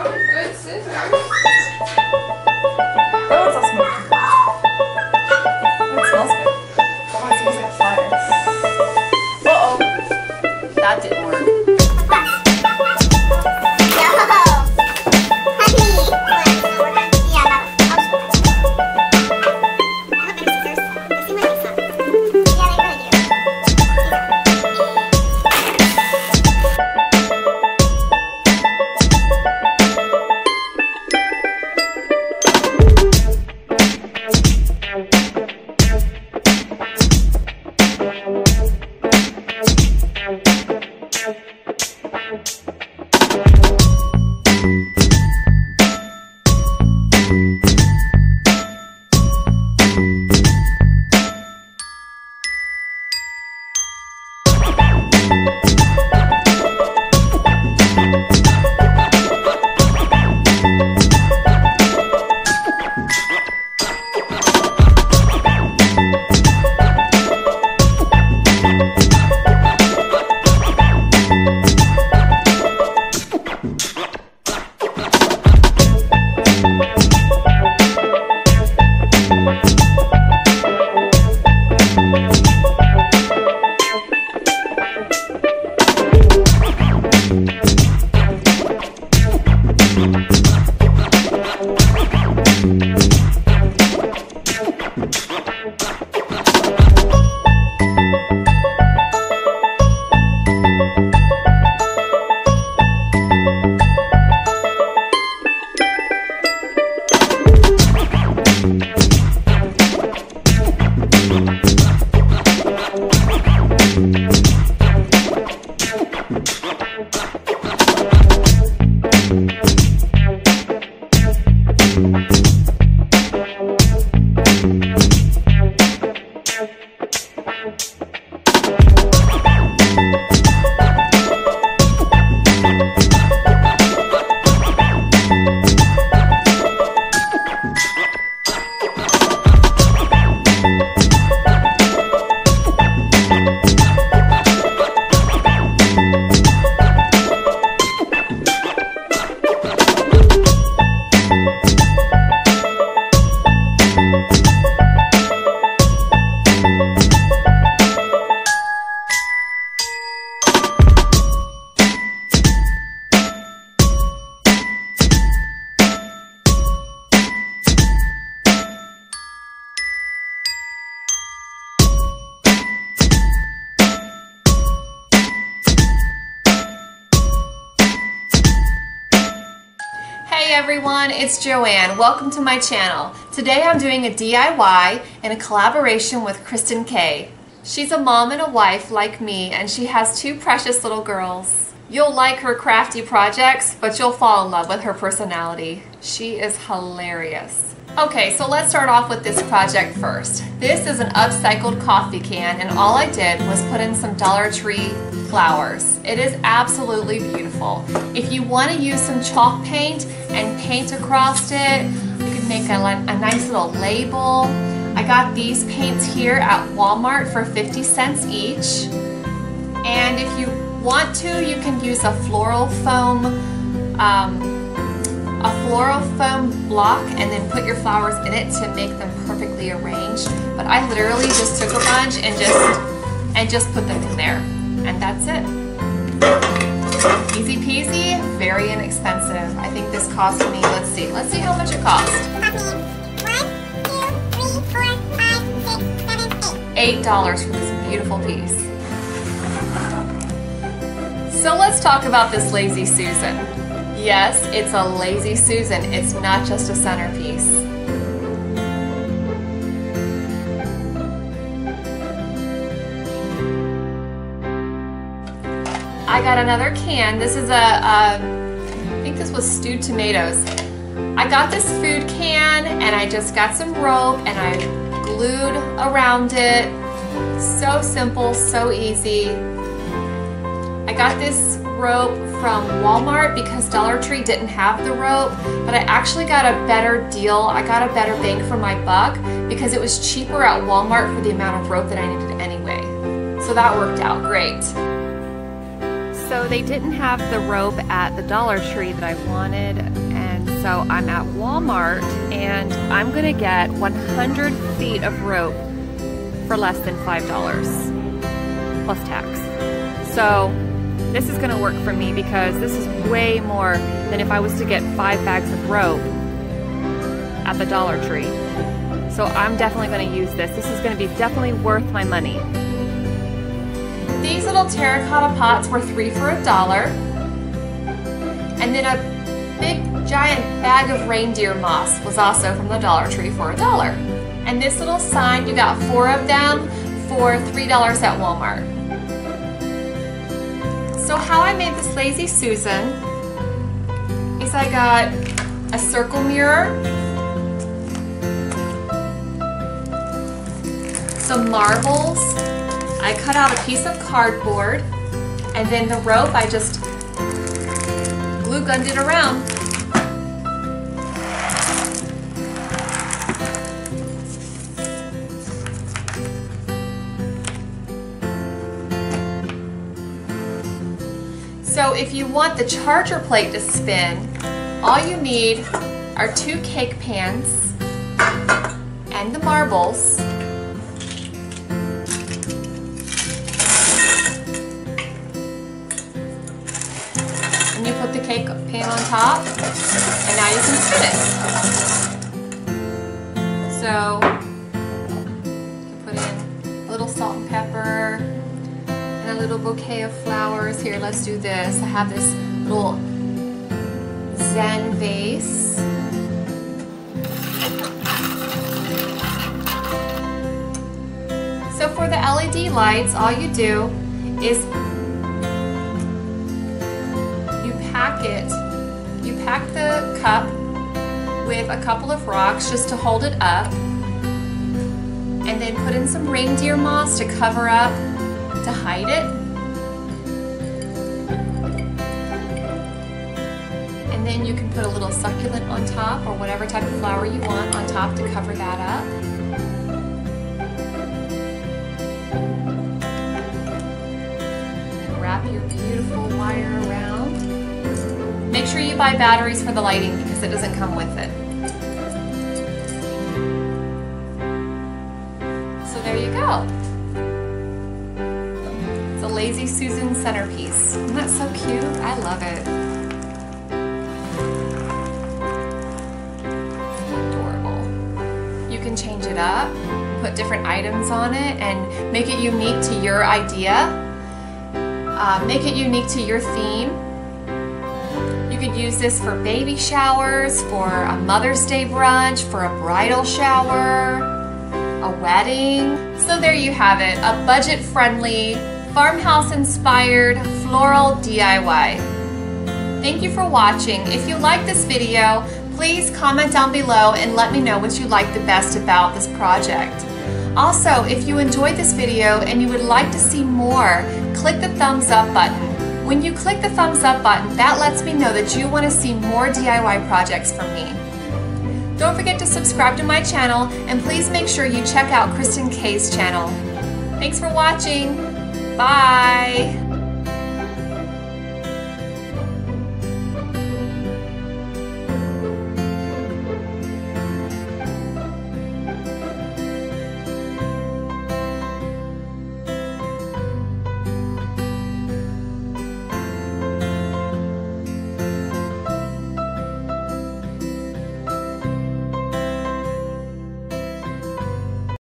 Good scissors. That one's not smoking. It smells good. Oh, it smells like fire. Uh-oh. That didn't work. Hey everyone, it's Joanne. Welcome to my channel. Today I'm doing a DIY in a collaboration with Kristin Kay. She's a mom and a wife like me, and she has two precious little girls. You'll like her crafty projects, but you'll fall in love with her personality. She is hilarious. Okay, so let's start off with this project first. This is an upcycled coffee can, and all I did was put in some Dollar Tree flowers. It is absolutely beautiful. If you want to use some chalk paint and paint across it, you can make a nice little label. I got these paints here at Walmart for 50 cents each. And if you want to, you can use a floral foam block and then put your flowers in it to make them perfectly arranged. But I literally just took a bunch and just put them in there. And that's it. Easy peasy, very inexpensive. I think this cost me, let's see how much it cost. $8 for this beautiful piece. So let's talk about this Lazy Susan. Yes, it's a Lazy Susan. It's not just a centerpiece. I got another can. This is I think this was stewed tomatoes. I got this food can and I just got some rope and I glued around it. So simple, so easy. I got this rope from Walmart because Dollar Tree didn't have the rope, but I actually got a better deal. I got a better bang for my buck because it was cheaper at Walmart for the amount of rope that I needed anyway. So that worked out great. So they didn't have the rope at the Dollar Tree that I wanted, and so I'm at Walmart and I'm gonna get 100 feet of rope for less than $5 plus tax. So this is gonna work for me because this is way more than if I was to get 5 bags of rope at the Dollar Tree. So I'm definitely gonna use this. This is gonna be definitely worth my money. These little terracotta pots were 3 for $1. And then a big giant bag of reindeer moss was also from the Dollar Tree for $1. And this little sign, you got 4 of them for $3 at Walmart. So how I made this Lazy Susan is I got a circle mirror, some marbles, I cut out a piece of cardboard, and then the rope I just glue gunned it around. So if you want the charger plate to spin, all you need are 2 cake pans and the marbles. And you put the cake pan on top, and now you can spin it. So you put in a little salt and pepper, and a little bouquet of flowers. Here, let's do this. I have this little Zen vase. So for the LED lights, all you do is you pack the cup with a couple of rocks just to hold it up, and then put in some reindeer moss to cover up, to hide it. And then you can put a little succulent on top, or whatever type of flower you want on top to cover that up. And wrap your beautiful wire around. Make sure you buy batteries for the lighting because it doesn't come with it. So there you go. It's a Lazy Susan centerpiece. Isn't that so cute? I love it. It's adorable. You can change it up, put different items on it, and make it unique to your idea. Make it unique to your theme. You could use this for baby showers, for a Mother's Day brunch, for a bridal shower, a wedding. So there you have it, a budget-friendly, farmhouse-inspired floral DIY. Thank you for watching. If you like this video, please comment down below and let me know what you like the best about this project. Also, if you enjoyed this video and you would like to see more, click the thumbs up button. When you click the thumbs up button, that lets me know that you want to see more DIY projects from me. Don't forget to subscribe to my channel, and please make sure you check out Kristin Kay's channel. Thanks for watching. Bye!